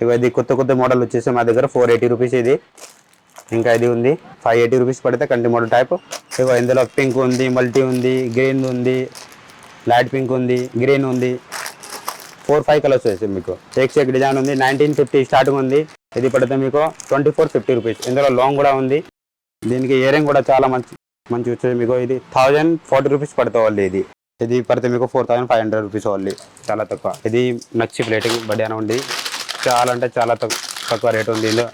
ఇవి ఇది కొత్త కొత్త మోడల్ వచ్చేసి మా దగ్గర 480 రూపీస్ ఇది. ఇంకా ఇది ఉంది 580 రూపీస్ పడితే కంటి మోడల్ టైప్. ఇగో ఇందులో పింక్ ఉంది, మల్టీ ఉంది, గ్రీన్ ఉంది, లైట్ పింక్ ఉంది, గ్రీన్ ఉంది, 4-5 కలర్స్ వచ్చేసి మీకు. షేక్ డిజైన్ ఉంది, 1950 స్టార్టింగ్ ఉంది. ఇది పడితే మీకు 2450 రూపీస్. ఇందులో లాంగ్ కూడా ఉంది. దీనికి ఇయరింగ్ కూడా చాలా మంచి వచ్చేది మీకు. ఇది 1040 రూపీస్ పడుతుంది వాళ్ళు. ఇది పడితే మీకు 4500 రూపీస్ వాళ్ళు, చాలా తక్కువ. ఇది నచ్చి ప్లేటింగ్ బడియాన ఉంది, చాలా అంటే చాలా తక్కువ రేట్ ఉంది ఇందులో.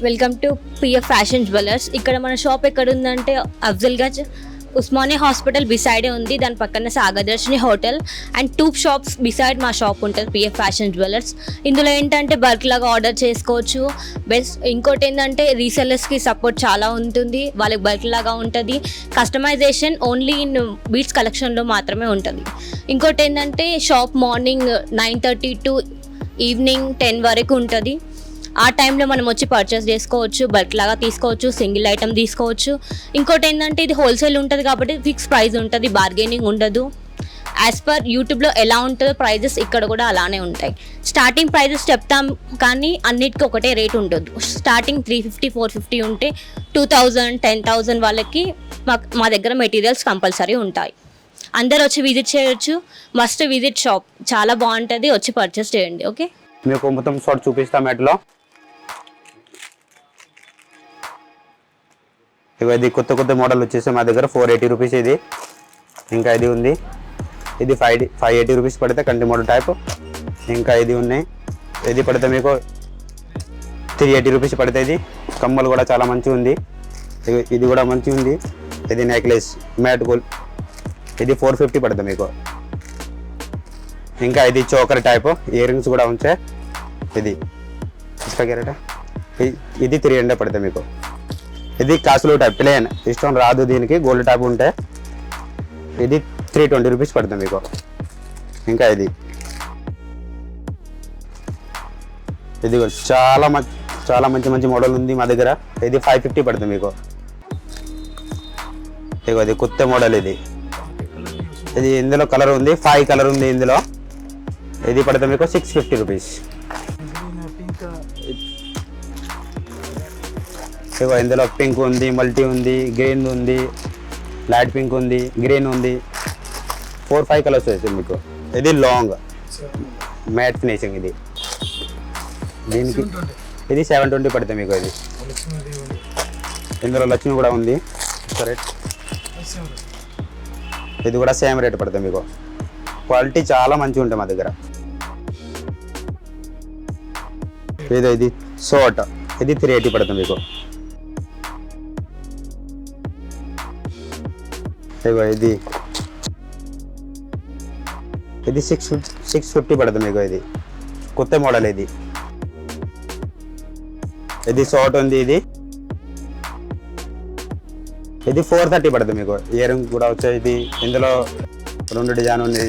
Welcome to PF fashion jewellers. ఇక్కడ మన షాప్ ఎక్కడ ఉందంటే అఫ్జల్గంజ్ ఉస్మానియా హాస్పిటల్ బిసైడే ఉంది. దాని పక్కన సాగర్దర్శిని హోటల్ అండ్ 2 షాప్స్ బిసైడ్ మా షాప్ ఉంటుంది పిఎఫ్ ఫ్యాషన్ జ్యువెలర్స్. ఇందులో ఏంటంటే బల్క్ లాగా ఆర్డర్ చేసుకోవచ్చు. బెస్ట్ ఇంకోటి ఏంటంటే రీసెల్లర్స్కి సపోర్ట్ చాలా ఉంటుంది. వాళ్ళకి బల్క్ లాగా ఉంటుంది. కస్టమైజేషన్ ఓన్లీ ఇన్ బీట్స్ కలెక్షన్లో మాత్రమే ఉంటుంది. ఇంకోటి ఏంటంటే షాప్ మార్నింగ్ 9:30 టు ఈవినింగ్ 10 వరకు ఉంటుంది. ఆ టైంలో మనం వచ్చి పర్చేస్ చేసుకోవచ్చు, బల్క్ లాగా తీసుకోవచ్చు, సింగిల్ ఐటమ్ తీసుకోవచ్చు. ఇంకోటి ఏంటంటే ఇది హోల్సేల్ ఉంటుంది కాబట్టి ఫిక్స్ ప్రైస్ ఉంటుంది, బార్గెనింగ్ ఉండదు. యాజ్ పర్ యూట్యూబ్లో ఎలా ఉంటుందో ప్రైజెస్ ఇక్కడ కూడా అలానే ఉంటాయి. స్టార్టింగ్ ప్రైజెస్ చెప్తాం కానీ అన్నిటికీ ఒకటే రేట్ ఉండదు. స్టార్టింగ్ 350-450 ఉంటే 2000, 10,000 వాళ్ళకి మా దగ్గర మెటీరియల్స్ కంపల్సరీ ఉంటాయి. అందరు వచ్చి విజిట్ చేయొచ్చు. మస్ట్ విజిట్ షాప్, చాలా బాగుంటుంది, వచ్చి పర్చేస్ చేయండి. ఓకే, మీకు మొత్తం షార్ట్ చూపిస్తాం ఎట్లో. ఇది కొత్త కొత్త మోడల్ వచ్చేసి మా దగ్గర 480 రూపీస్ ఇది. ఇంకా ఇది ఉంది, ఇది 580 రూపీస్ పడితే కంటి మోడల్ టైప్. ఇంకా ఇది ఉన్నాయి, ఇది పడితే మీకు 380 రూపీస్ పడుతుంది. కమ్మలు కూడా చాలా మంచిగా ఉంది. ఇది కూడా మంచిగా ఉంది. ఇది నెక్లెస్ మ్యాట్ గోల్డ్, ఇది 450 పడుతుంది మీకు. ఇంకా ఇది చోకర్ టైప్ ఇయర్ రింగ్స్ కూడా ఉంచే. ఇది ఇది 300 పడుతుంది మీకు. ఇది కాసులు టైప్ ప్లేన్, ఇష్టం రాదు దీనికి, గోల్డ్ టైప్ ఉంటే ఇది 320 రూపీస్ పడుతుంది మీకు. ఇంకా ఇది చాలా మంచి మోడల్ ఉంది మా దగ్గర. ఇది 550 పడుతుంది మీకు. ఇది కొత్త మోడల్. ఇది ఇందులో కలర్ ఉంది, 5 కలర్ ఉంది ఇందులో. ఇది పడితే మీకు 650 రూపీస్. ఇగో ఇందులో పింక్ ఉంది, మల్టీ ఉంది, గ్రీన్ ఉంది, లైట్ పింక్ ఉంది, గ్రీన్ ఉంది, 4-5 కలర్స్ వచ్చాయి మీకు. ఇది లాంగ్ మ్యాట్ ఫినిషింగ్. దీనికి ఇది 720 పడుతుంది మీకు. ఇది ఇందులో లక్ష్మి కూడా ఉంది, రేట్ ఇది కూడా సేమ్ రేట్ పడుతుంది మీకు. క్వాలిటీ చాలా మంచిగా ఉంటుంది మా దగ్గర. ఇది షార్ట్, ఇది 380 పడుతుంది మీకు. ఇది 650 పడుతుంది మీకు. ఇది కొత్త మోడల్. ఇది షార్ట్ ఉంది. ఇది 430 పడుతుంది మీకు. ఇయర్ రింగ్ కూడా వచ్చాయి. ఇందులో 2 డిజైన్ ఉంది.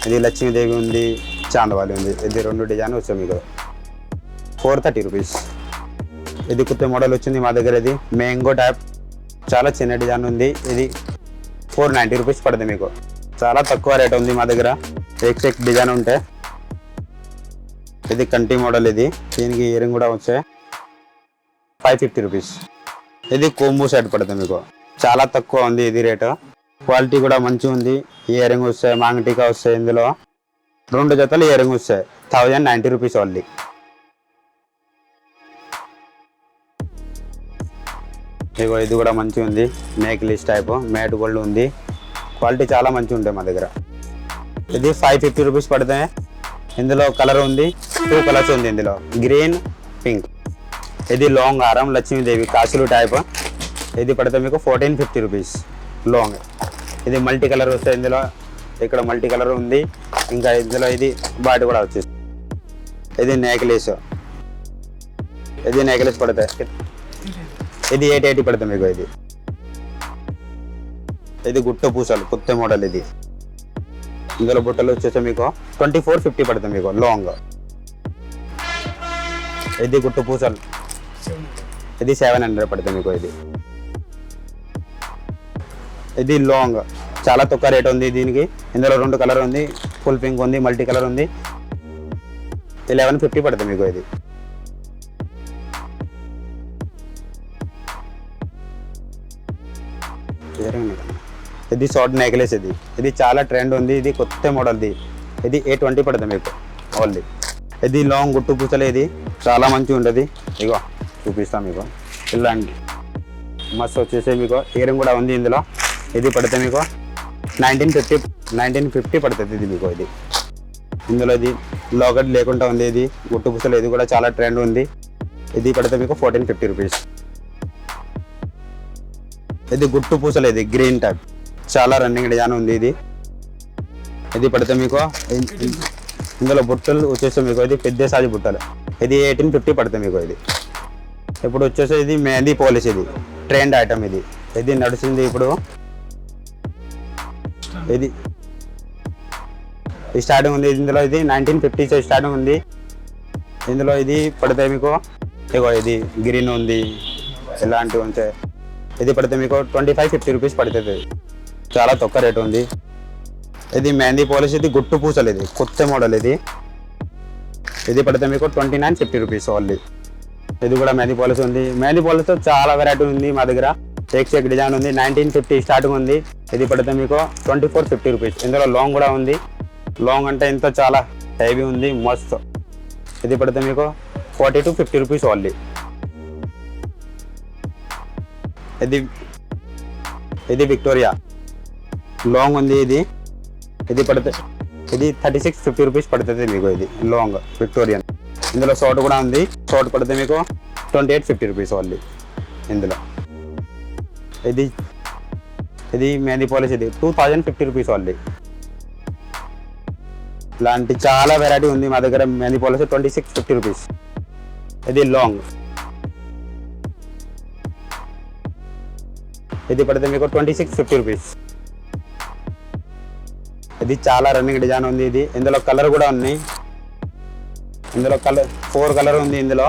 ఇది లక్ష్మీదేవి ఉంది, చాందవాలి ఉంది. ఇది 2 డిజైన్ వచ్చాయి మీకు. 430 రూపీస్. ఇది కొత్త మోడల్ వచ్చింది మా దగ్గర. ఇది మ్యాంగో టైప్, చాలా చిన్న డిజైన్ ఉంది. ఇది 490 రూపీస్ పడుతుంది మీకు. చాలా తక్కువ రేట్ ఉంది మా దగ్గర. షేక్ డిజైన్ ఉంటే. ఇది కంటి మోడల్. దీనికి ఇయర్ రింగ్ కూడా వచ్చాయి. 550 రూపీస్. ఇది కోంబో సెట్ పడుతుంది మీకు. చాలా తక్కువ ఉంది ఇది రేటు. క్వాలిటీ కూడా మంచిగా ఉంది. ఇయర్ రింగ్ వస్తాయి, మాంగటికా వస్తాయి. ఇందులో 2 జతలు ఇయర్ రింగ్ వస్తాయి. 1090 రూపీస్ ఓన్లీ. ఇగో ఇది కూడా మంచిగా ఉంది, నెక్లెస్ టైప్ మ్యాట్ గోల్డ్ ఉంది. క్వాలిటీ చాలా మంచిగా ఉంటాయి మా దగ్గర. ఇది 550 రూపీస్ పడుతుంది. ఇందులో కలర్ ఉంది, 2 కలర్స్ ఉంది ఇందులో, గ్రీన్ పింక్. ఇది లాంగ్ హారం లక్ష్మీదేవి కాసులు టైప్. ఇది పడితే మీకు 1450 రూపీస్ లాంగ్. ఇది మల్టీ కలర్ వస్తుంది ఇందులో, ఇక్కడ మల్టీ కలర్ ఉంది. ఇంకా ఇందులో ఇది బాటి కూడా వచ్చేసి ఇది నెక్లెస్. ఇది నెక్లెస్ పడతాయి, ఇది 880 పడుతుంది మీకు. ఇది గుట్ట పూసలు కొత్త మోడల్. ఇది ఇందులో బుట్టలు వచ్చేసి మీకు 2450 పడుతుంది మీకు లాంగ్. ఇది గుట్ట పూసలు, ఇది 700 పడుతుంది మీకు. ఇది లాంగ్ చాలా తక్కువ రేట్ ఉంది దీనికి. ఇందులో 2 కలర్ ఉంది, ఫుల్ పింక్ ఉంది, మల్టీ కలర్ ఉంది. 1150 పడుతుంది మీకు. ఇది షార్ట్ నెక్లెస్. ఇది చాలా ట్రెండ్ ఉంది, ఇది కొత్త మోడల్. ఇది 820 పడుతుంది మీకు ఓన్లీ. ఇది లాంగ్ గుట్టు పూసలే, ఇది చాలా మంచిగా ఉంటుంది. ఇగో చూపిస్తాం మీకు. ఇలాంటి మస్తు వచ్చేసి మీకు ఇయర్ రింగ్ కూడా ఉంది ఇందులో. ఇది పడితే మీకు 1950 పడుతుంది ఇది మీకు. ఇందులో ఇది లాకెట్ లేకుండా ఉంది, ఇది గుట్టు పూసలు. ఇది కూడా చాలా ట్రెండ్ ఉంది. ఇది పడితే మీకు 1450 రూపీస్. ఇది గుట్టు పూసలు, ఇది గ్రీన్ టైప్, చాలా రన్నింగ్ డిజైన్ ఉంది. ఇది పడితే మీకు ఇందులో బుట్టలు వచ్చేసి మీకు ఇది పెద్ద సైజు బుట్టలు. ఇది 1850 పడుతుంది మీకు. ఇప్పుడు వచ్చేసి ఇది మెహందీ పాలిష్. ఇది ట్రెండ్ ఐటమ్. ఇది నడిచింది ఇప్పుడు. ఇది స్టార్టింగ్ ఉంది ఇందులో. ఇది 1950 స్టార్టింగ్ ఉంది ఇందులో. ఇది పడితే మీకు ఇగో ఇది గ్రీన్ ఉంది, ఇలాంటివి ఉంటే ఇది పడితే మీకు 2550 రూపీస్ పడుతుంది. చాలా తక్కువ రేట్ ఉంది. ఇది మెహందీ పాలిష్. ఇది గుట్టు పూసలు, ఇది కొత్త మోడల్. ఇది పడితే మీకు 2950 రూపీస్ ఓన్లీ. ఇది కూడా మెహందీ పాలిష్ ఉంది. మెహందీ పాలిష్తో చాలా వెరైటీ ఉంది మా దగ్గర. షేక్ డిజైన్ ఉంది, 1950 స్టార్టింగ్ ఉంది. ఇది పడితే మీకు 2450 రూపీస్. ఇందులో లాంగ్ కూడా ఉంది. లాంగ్ అంటే ఇంత చాలా హెవీ ఉంది, మస్తు. ఇది పడితే మీకు 40 to 50 రూపీస్ ఓన్లీ. ఇది విక్టోరియా లాంగ్ ఉంది. ఇది పడితే ఇది 3650 రూపీస్ పడుతుంది మీకు. ఇది లాంగ్ విక్టోరియన్. ఇందులో షార్ట్ కూడా ఉంది. షార్ట్ పడితే మీకు 2850 రూపీస్ ఓన్లీ ఇందులో. ఇది మెహందీ పాలిష్. ఇది 2050 రూపీస్ ఓన్లీ. ఇలాంటి చాలా వెరైటీ ఉంది మా దగ్గర. Mehndi polish 2650 rupees. ఇది లాంగ్. ఇది పడితే మీకు 2650 రూపీస్. ఇది చాలా రన్నింగ్ డిజైన్ ఉంది. ఇందులో కలర్ కూడా ఉన్నాయి. ఇందులో 4 కలర్ ఉంది. ఇందులో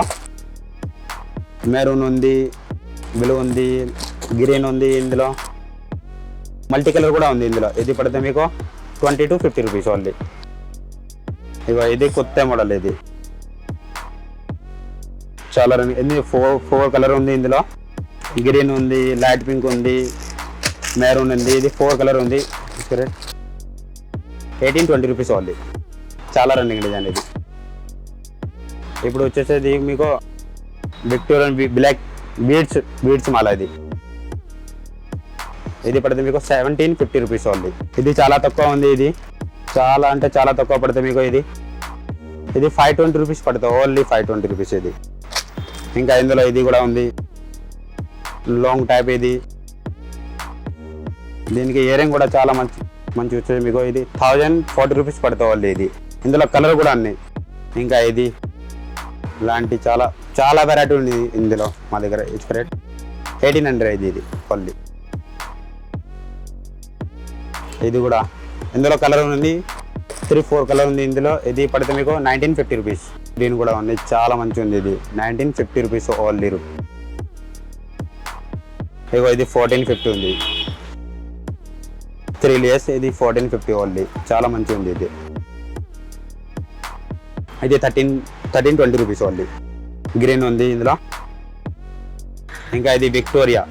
మెరూన్ ఉంది, బ్లూ ఉంది, గ్రీన్ ఉంది. ఇందులో మల్టీ కలర్ కూడా ఉంది ఇందులో. ఇది పడితే మీకు 20 to 50 రూపీస్ ఓన్లీ. ఇది కొత్త మోడల్. ఇది చాలా రన్నింగ్. ఇది 4 కలర్ ఉంది ఇందులో. గ్రీన్ ఉంది, లైట్ పింక్ ఉంది, మెరూన్ ఉంది. ఇది 4 కలర్ ఉంది. 1820 రూపీస్ ఓన్లీ. చాలా రన్నింగ్ డిజైన్. ఇప్పుడు వచ్చేసేది మీకు విక్టోరియన్ బ్లాక్ బీడ్స్ మాల. ఇది పడితే మీకు 1750 రూపీస్ ఓన్లీ. ఇది చాలా తక్కువ ఉంది. ఇది చాలా అంటే చాలా తక్కువ పడుతుంది మీకు. ఇది 520 రూపీస్ పడుతుంది ఓన్లీ. 520 రూపీస్. ఇంకా ఇందులో ఇది కూడా ఉంది, లాంగ్ టైప్. దీనికి ఇయర్ రింగ్ కూడా చాలా మంచి వచ్చేది మీకు. ఇది 1040 రూపీస్ పడుతుంది ఓన్లీ. ఇందులో కలర్ కూడా ఉన్నాయి. ఇంకా ఇలాంటి చాలా వెరైటీ ఉంది ఇందులో మా దగ్గర. It's rate 1800. ఇది ఓన్లీ. ఇది కూడా ఇందులో కలర్ ఉంది, 3-4 కలర్ ఉంది ఇందులో. ఇది పడితే మీకు 1950 రూపీస్. దీని కూడా ఉంది, చాలా మంచి ఉంది. ఇది 1950 రూపీస్ ఓన్లీ. ఇది 1450 ఉంది. 3 layers. ఇది 1450 ఓన్లీ. చాలా మంచి ఉంది. ఇది 1320 రూపీస్ ఓన్లీ. గ్రీన్ ఉంది ఇందులో. ఇంకా ఇది విక్టోరియా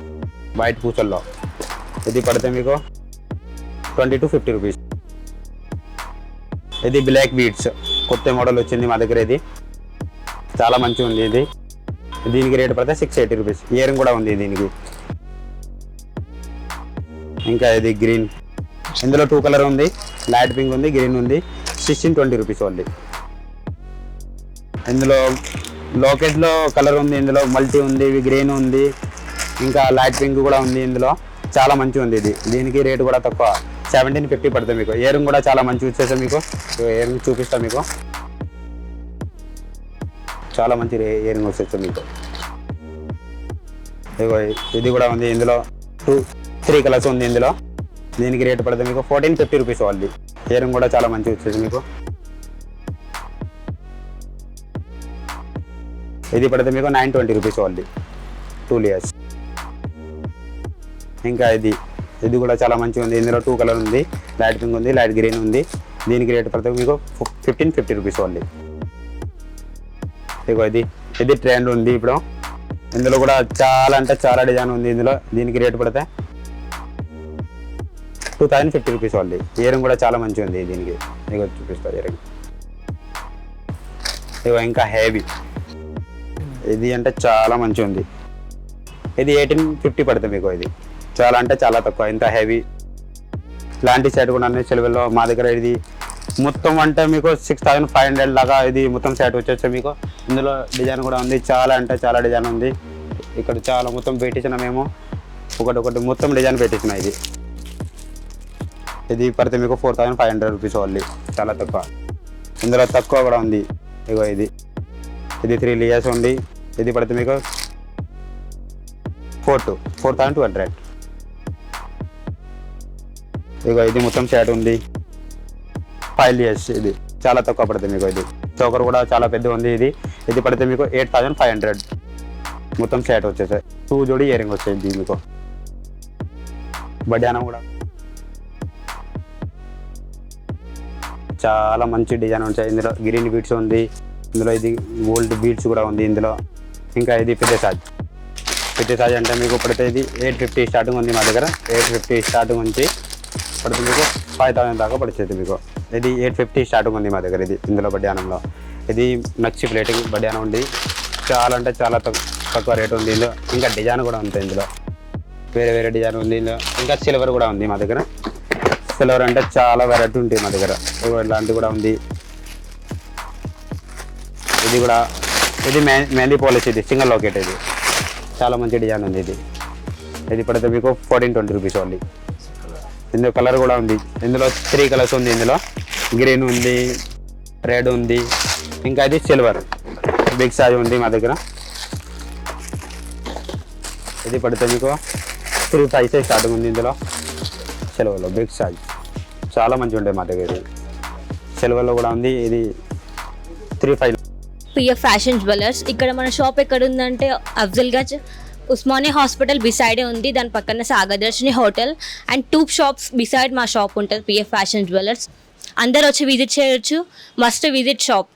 వైట్ పూసల్లో. ఇది పడితే మీకు 20 to 50 రూపీస్. ఇది బ్లాక్ బీడ్స్ కొత్త మోడల్ వచ్చింది మా దగ్గర. ఇది చాలా మంచిగా ఉంది. దీనికి రేట్ పడితే 680 రూపీస్. ఇయర్ రింగ్ కూడా ఉంది దీనికి. ఇంకా ఇది గ్రీన్. ఇందులో 2 కలర్ ఉంది, లైట్ పింక్ ఉంది, గ్రీన్ ఉంది. 1620 రూపీస్ ఓన్లీ. ఇందులో లోకెట్లో కలర్ ఉంది, ఇందులో మల్టీ ఉంది, ఇవి గ్రీన్ ఉంది, ఇంకా లైట్ పింక్ కూడా ఉంది. ఇందులో చాలా మంచిగా ఉంది ఇది. దీనికి రేటు కూడా తక్కువ, 1750 పడుతుంది మీకు. ఇయర్ రింగ్ కూడా చాలా మంచిగా వచ్చేసాయి మీకు. ఇయర్ రింగ్ చూపిస్తాను మీకు. చాలా మంచి ఇయర్ రింగ్ వచ్చేసాయి మీకు. ఇగో ఇది కూడా ఉంది. ఇందులో 3 కలర్స్ ఉంది ఇందులో. దీనికి రేటు పడుతుంది మీకు 1450 రూపీస్ వాళ్ళది. ఇయర్ రింగ్ కూడా చాలా మంచిగా వచ్చేసి మీకు. ఇది పడితే మీకు 920 రూపీస్ వాళ్ళది, 2 లేయర్స్. ఇంకా ఇది కూడా చాలా మంచిగా ఉంది. ఇందులో 2 కలర్ ఉంది, లైట్ పింక్ ఉంది, లైట్ గ్రీన్ ఉంది. దీనికి రేట్ పడితే మీకు 1550 రూపీస్ వాళ్ళది. ఇగో ఇది ట్రెండ్ ఉంది ఇప్పుడు. ఇందులో కూడా చాలా అంటే చాలా డిజైన్ ఉంది ఇందులో. దీనికి రేటు పడితే 2050 రూపీస్ వాళ్ళది. ఇయర్ రింగ్ కూడా చాలా మంచిగా ఉంది దీనికి. ఇగో చూపిస్తారు ఇయర్ రింగ్. ఇగో ఇంకా హెవీ ఇది అంటే చాలా మంచిగా ఉంది. ఇది 1850 పడుతుంది మీకు. ఇది చాలా అంటే చాలా తక్కువ, ఇంత హెవీ. ఇలాంటి సెట్ కూడా ఉన్నాయి సిల్వర్లో మా దగ్గర. ఇది మొత్తం అంటే మీకు 6500 లాగా ఇది మొత్తం సెట్ వచ్చేసి మీకు. ఇందులో డిజైన్ కూడా ఉంది, చాలా అంటే చాలా డిజైన్ ఉంది. ఇక్కడ చాలా మొత్తం పెట్టించిన మేము, ఒకటి మొత్తం డిజైన్ పెట్టించిన. ఇది పడితే మీకు 4500 రూపీస్ వాళ్ళు, చాలా తక్కువ. ఇందులో తక్కువ కూడా ఉంది. ఇగో ఇది 3 లేయర్స్ ఉంది. ఇది పడితే మీకు 4200. ఇగో ఇది మొత్తం సెట్ ఉంది, 5 లేయర్స్. ఇది చాలా తక్కువ పడుతుంది మీకు. ఇది చౌకర్ కూడా చాలా పెద్ద ఉంది. ఇది పడితే మీకు 8500 మొత్తం సెట్ వచ్చేసాయి. 2 జోడి ఇయర్ రింగ్ వచ్చేది మీకు. బడ్యానం కూడా చాలా మంచి డిజైన్ ఉంటాయి. ఇందులో గ్రీన్ బీడ్స్ ఉంది, ఇందులో ఇది గోల్డ్ బీడ్స్ కూడా ఉంది ఇందులో. ఇంకా ఇది పెద్ద సాజ్ అంటే మీకు పడితే ఇది 850 స్టార్టింగ్ ఉంది మా దగ్గర. 850 స్టార్టింగ్ నుంచి పడితే మీకు 5000 దాకా పడుతుంది మీకు. ఇది 850 స్టార్టింగ్ ఉంది మా దగ్గర. ఇందులో బడ్యానంలో ఇది నచ్చి ప్లేటింగ్ బడ్యానం ఉంది. చాలా అంటే చాలా తక్కువ రేట్ ఉంది ఇందులో. ఇంకా డిజైన్ కూడా ఉంది ఇందులో, వేరే డిజైన్ ఉంది ఇందులో. ఇంకా సిల్వర్ కూడా ఉంది మా దగ్గర. సిల్వర్ అంటే చాలా వెరైటీ ఉంటుంది మా దగ్గర. ఇలాంటివి కూడా ఉంది. ఇది మెహందీ పాలిష్. ఇది సింగిల్ లాకెట్. ఇది చాలా మంచి డిజైన్ ఉంది. ఇది పడితే మీకు 1420 రూపీస్ ఓన్లీ. ఇందులో కలర్ కూడా ఉంది. ఇందులో 3 కలర్స్ ఉంది. ఇందులో గ్రీన్ ఉంది, రెడ్ ఉంది, ఇంకా ఇది సిల్వర్ బిగ్ సైజ్ ఉంది మా దగ్గర. ఇది పడితే మీకు 3 స్టార్టింగ్ ఉంది ఇందులో. సిల్వర్లో బిగ్ సైజ్ చాలా మంచిగా ఉంటాయి మా దగ్గర. సిల్వర్లో కూడా ఉంది. ఇది 35. PF fashion jewellers. ఇక్కడ మన షాప్ ఎక్కడ ఉందంటే అఫ్జల్గంజ్ ఉస్మానియా హాస్పిటల్ బిసైడే ఉంది. దాని పక్కన సాగదర్శిని హోటల్ అండ్ 2 షాప్స్ బిసైడ్ మా షాప్ ఉంటుంది పిఎఫ్ ఫ్యాషన్ జ్యువెలర్స్. అందరు వచ్చి విజిట్ చేయొచ్చు. Must visit shop.